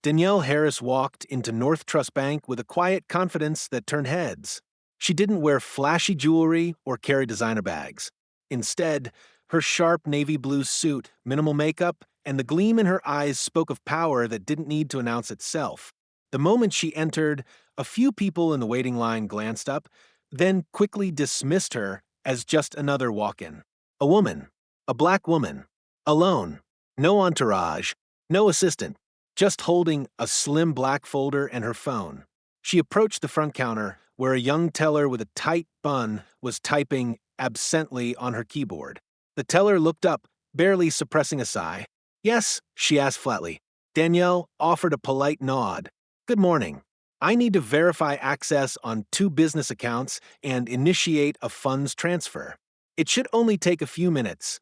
Danielle Harris walked into North Trust Bank with a quiet confidence that turned heads. She didn't wear flashy jewelry or carry designer bags. Instead, her sharp navy blue suit, minimal makeup, and the gleam in her eyes spoke of power that didn't need to announce itself. The moment she entered, a few people in the waiting line glanced up, then quickly dismissed her as just another walk-in. A woman. A black woman. Alone. No entourage. No assistant. Just holding a slim black folder and her phone. She approached the front counter, where a young teller with a tight bun was typing absently on her keyboard. The teller looked up, barely suppressing a sigh. "Yes?" she asked flatly. Danielle offered a polite nod. "Good morning. I need to verify access on 2 business accounts and initiate a funds transfer. It should only take a few minutes."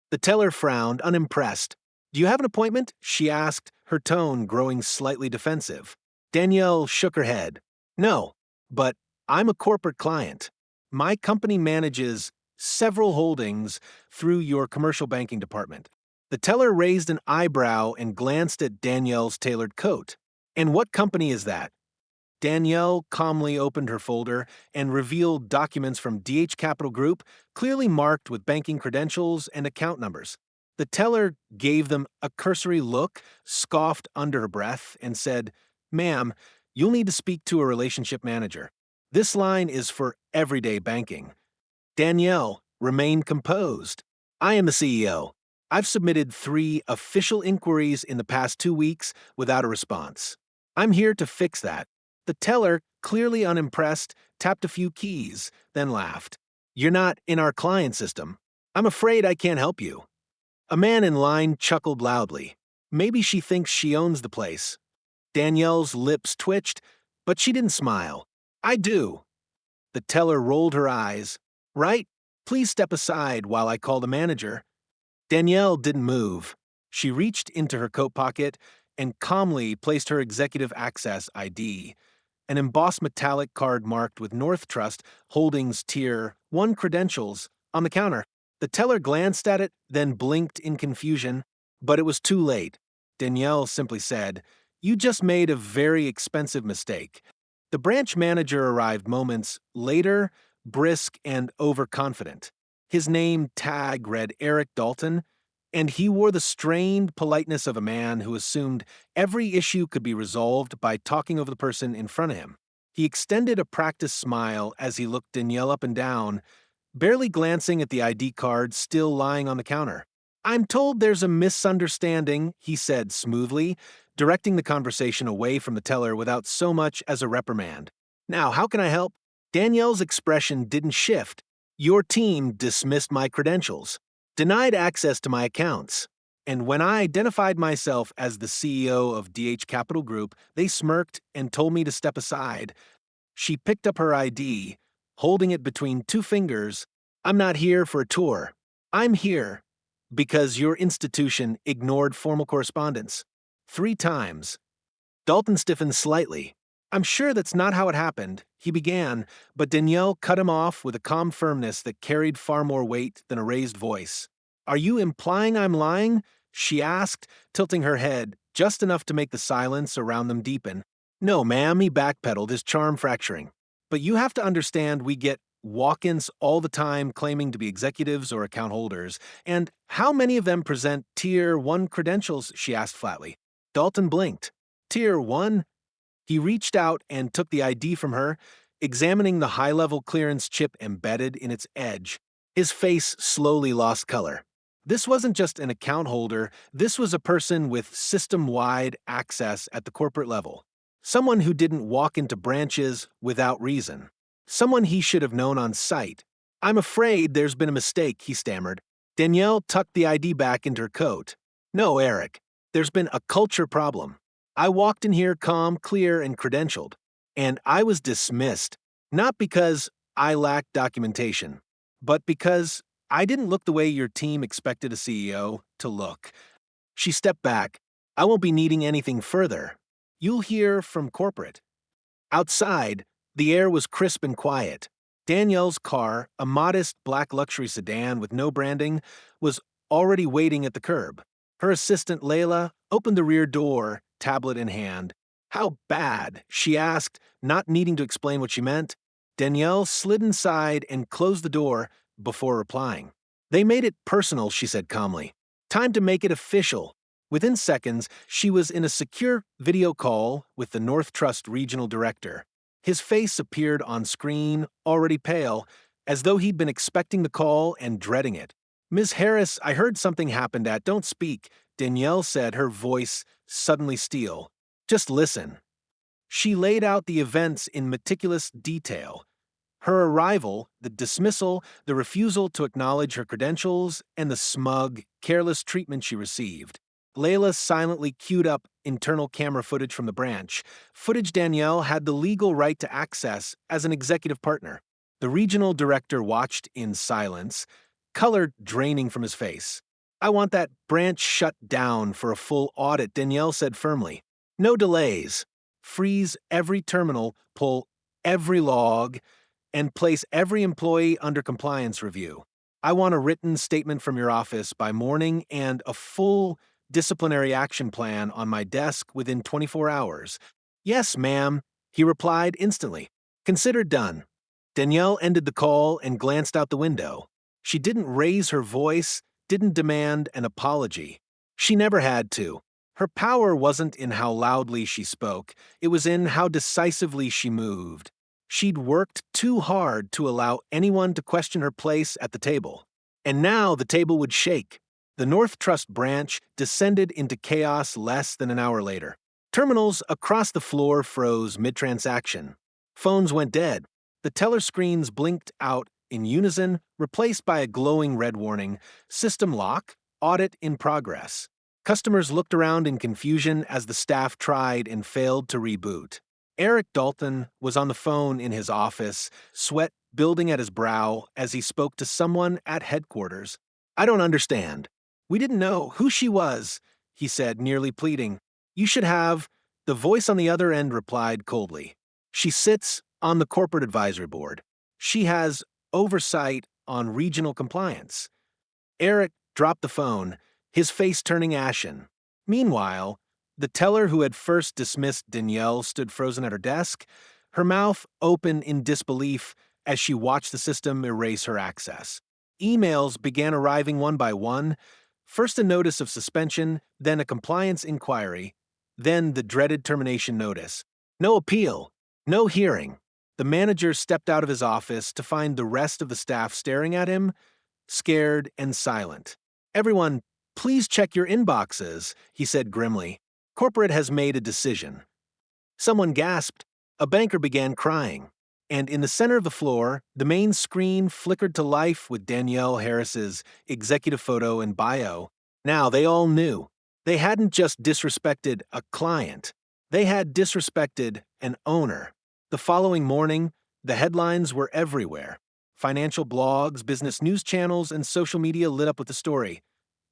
The teller frowned, unimpressed. "Do you have an appointment?" she asked, her tone growing slightly defensive. Danielle shook her head. "No, but I'm a corporate client. My company manages several holdings through your commercial banking department." The teller raised an eyebrow and glanced at Danielle's tailored coat. "And what company is that?" Danielle calmly opened her folder and revealed documents from DH Capital Group, clearly marked with banking credentials and account numbers. The teller gave them a cursory look, scoffed under her breath, and said, "Ma'am, you'll need to speak to a relationship manager. This line is for everyday banking." Danielle remained composed. "I am the CEO. I've submitted 3 official inquiries in the past 2 weeks without a response. I'm here to fix that." The teller, clearly unimpressed, tapped a few keys, then laughed. "You're not in our client system. I'm afraid I can't help you." A man in line chuckled loudly. Maybe she thinks she owns the place. Danielle's lips twitched, but she didn't smile. "I do." The teller rolled her eyes. "Right? Please step aside while I call the manager." Danielle didn't move. She reached into her coat pocket and calmly placed her executive access ID, an embossed metallic card marked with North Trust Holdings Tier 1 credentials, on the counter. The teller glanced at it, then blinked in confusion, but it was too late. Danielle simply said, "You just made a very expensive mistake." The branch manager arrived moments later, brisk and overconfident. His name tag read Eric Dalton, and he wore the strained politeness of a man who assumed every issue could be resolved by talking over the person in front of him. He extended a practiced smile as he looked Danielle up and down, barely glancing at the ID card still lying on the counter. "I'm told there's a misunderstanding," he said smoothly, directing the conversation away from the teller without so much as a reprimand. "Now, how can I help?" Danielle's expression didn't shift. "Your team dismissed my credentials, denied access to my accounts, and when I identified myself as the CEO of DH Capital Group, they smirked and told me to step aside." She picked up her ID, holding it between 2 fingers. "I'm not here for a tour. I'm here because your institution ignored formal correspondence. 3 times. Dalton stiffened slightly. "I'm sure that's not how it happened," he began, but Danielle cut him off with a calm firmness that carried far more weight than a raised voice. "Are you implying I'm lying?" she asked, tilting her head just enough to make the silence around them deepen. "No, ma'am," he backpedaled, his charm fracturing. "But you have to understand we get walk-ins all the time claiming to be executives or account holders. And how many of them present Tier 1 credentials?" she asked flatly. Dalton blinked. "Tier 1? He reached out and took the ID from her, examining the high-level clearance chip embedded in its edge. His face slowly lost color. This wasn't just an account holder, this was a person with system-wide access at the corporate level. Someone who didn't walk into branches without reason. Someone he should have known on sight. "I'm afraid there's been a mistake," he stammered. Danielle tucked the ID back into her coat. "No, Eric. There's been a culture problem. I walked in here calm, clear, and credentialed. And I was dismissed. Not because I lacked documentation, but because I didn't look the way your team expected a CEO to look." She stepped back. "I won't be needing anything further. You'll hear from corporate." Outside, the air was crisp and quiet. Danielle's car, a modest black luxury sedan with no branding, was already waiting at the curb. Her assistant, Layla, opened the rear door tablet in hand. "How bad?" she asked, not needing to explain what she meant. Danielle slid inside and closed the door before replying. "They made it personal," she said calmly. "Time to make it official." Within seconds, she was in a secure video call with the North Trust regional director. His face appeared on screen, already pale, as though he'd been expecting the call and dreading it. "Ms. Harris, I heard something happened at Don't Speak," Danielle said, her voice suddenly steel. "Just listen." She laid out the events in meticulous detail. Her arrival, the dismissal, the refusal to acknowledge her credentials, and the smug, careless treatment she received. Layla silently queued up internal camera footage from the branch, footage Danielle had the legal right to access as an executive partner. The regional director watched in silence, color draining from his face. "I want that branch shut down for a full audit," Danielle said firmly. "No delays. Freeze every terminal, pull every log, and place every employee under compliance review. I want a written statement from your office by morning and a full disciplinary action plan on my desk within 24 hours. "Yes, ma'am," he replied instantly. "Considered done." Danielle ended the call and glanced out the window. She didn't raise her voice, didn't demand an apology. She never had to. Her power wasn't in how loudly she spoke, it was in how decisively she moved. She'd worked too hard to allow anyone to question her place at the table. And now the table would shake. The North Trust branch descended into chaos less than an hour later. Terminals across the floor froze mid-transaction. Phones went dead. The teller screens blinked out in unison, replaced by a glowing red warning, "System lock, audit in progress." Customers looked around in confusion as the staff tried and failed to reboot. Eric Dalton was on the phone in his office, sweat building at his brow as he spoke to someone at headquarters. "I don't understand. We didn't know who she was," he said, nearly pleading. "You should have." The voice on the other end replied coldly. "She sits on the corporate advisory board. She has oversight on regional compliance." Eric dropped the phone, his face turning ashen. Meanwhile, the teller who had first dismissed Danielle stood frozen at her desk, her mouth open in disbelief as she watched the system erase her access. Emails began arriving one by one, first a notice of suspension, then a compliance inquiry, then the dreaded termination notice. No appeal, no hearing. The manager stepped out of his office to find the rest of the staff staring at him, scared and silent. "Everyone, please check your inboxes," he said grimly. "Corporate has made a decision." Someone gasped. A banker began crying. And in the center of the floor, the main screen flickered to life with Danielle Harris's executive photo and bio. Now they all knew. They hadn't just disrespected a client. They had disrespected an owner. The following morning, the headlines were everywhere. Financial blogs, business news channels, and social media lit up with the story.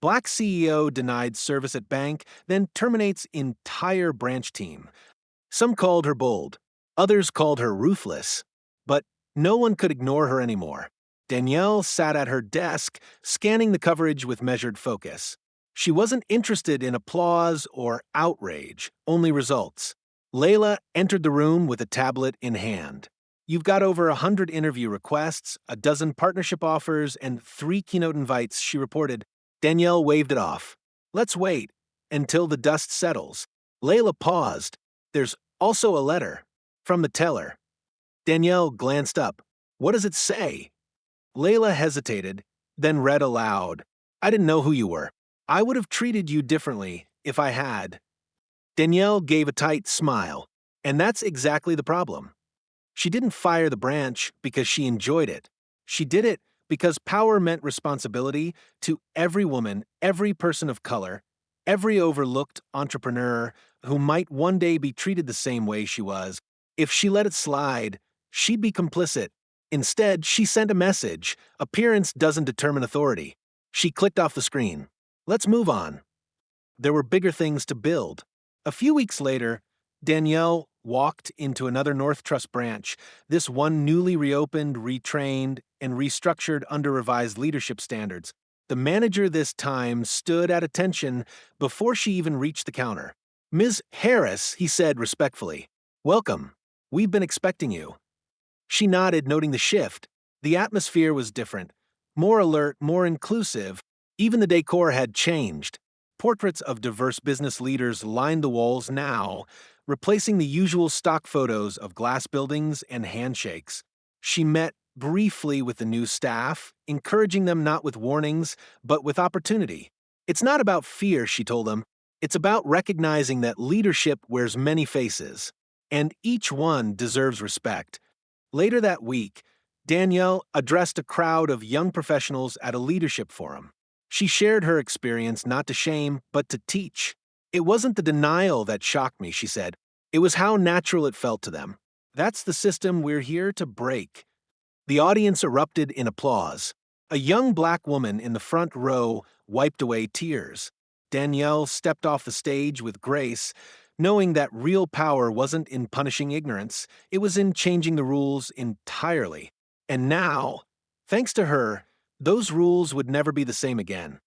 Black CEO denied service at bank, then terminates entire branch team. Some called her bold. Others called her ruthless. But no one could ignore her anymore. Danielle sat at her desk, scanning the coverage with measured focus. She wasn't interested in applause or outrage, only results. Layla entered the room with a tablet in hand. "You've got over 100 interview requests, a dozen partnership offers, and 3 keynote invites," she reported. Danielle waved it off. "Let's wait until the dust settles." Layla paused. "There's also a letter from the teller." Danielle glanced up. "What does it say?" Layla hesitated, then read aloud. "I didn't know who you were. I would have treated you differently if I had." Danielle gave a tight smile, and that's exactly the problem. She didn't fire the branch because she enjoyed it. She did it because power meant responsibility to every woman, every person of color, every overlooked entrepreneur who might one day be treated the same way she was. If she let it slide, she'd be complicit. Instead, she sent a message. Appearance doesn't determine authority. She clicked off the screen. Let's move on. There were bigger things to build. A few weeks later, Danielle walked into another North Trust branch, this one newly reopened, retrained, and restructured under revised leadership standards. The manager this time stood at attention before she even reached the counter. Ms. Harris, he said respectfully. Welcome. We've been expecting you. She nodded, noting the shift. The atmosphere was different. More alert, more inclusive. Even the decor had changed. Portraits of diverse business leaders lined the walls now, replacing the usual stock photos of glass buildings and handshakes. She met briefly with the new staff, encouraging them not with warnings, but with opportunity. It's not about fear, she told them. It's about recognizing that leadership wears many faces, and each one deserves respect. Later that week, Danielle addressed a crowd of young professionals at a leadership forum. She shared her experience not to shame, but to teach. It wasn't the denial that shocked me, she said. It was how natural it felt to them. That's the system we're here to break. The audience erupted in applause. A young black woman in the front row wiped away tears. Danielle stepped off the stage with grace, knowing that real power wasn't in punishing ignorance, it was in changing the rules entirely. And now, thanks to her, those rules would never be the same again.